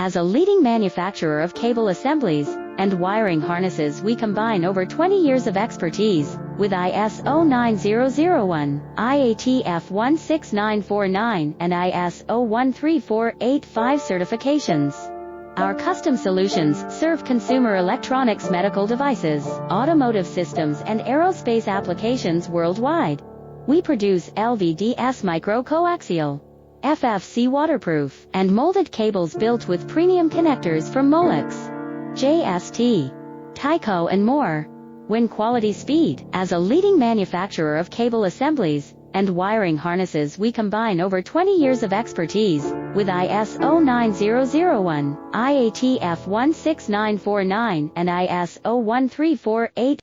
As a leading manufacturer of cable assemblies and wiring harnesses, we combine over 20 years of expertise with ISO 9001, IATF 16949, and ISO 13485 certifications. Our custom solutions serve consumer electronics, medical devices, automotive systems, and aerospace applications worldwide. We produce LVDS micro-coaxial, FFC waterproof, and molded cables built with premium connectors from Molex, JST, Tyco, and more. Win quality speed. As a leading manufacturer of cable assemblies and wiring harnesses, we combine over 20 years of expertise with ISO 9001, IATF 16949, and ISO 13485.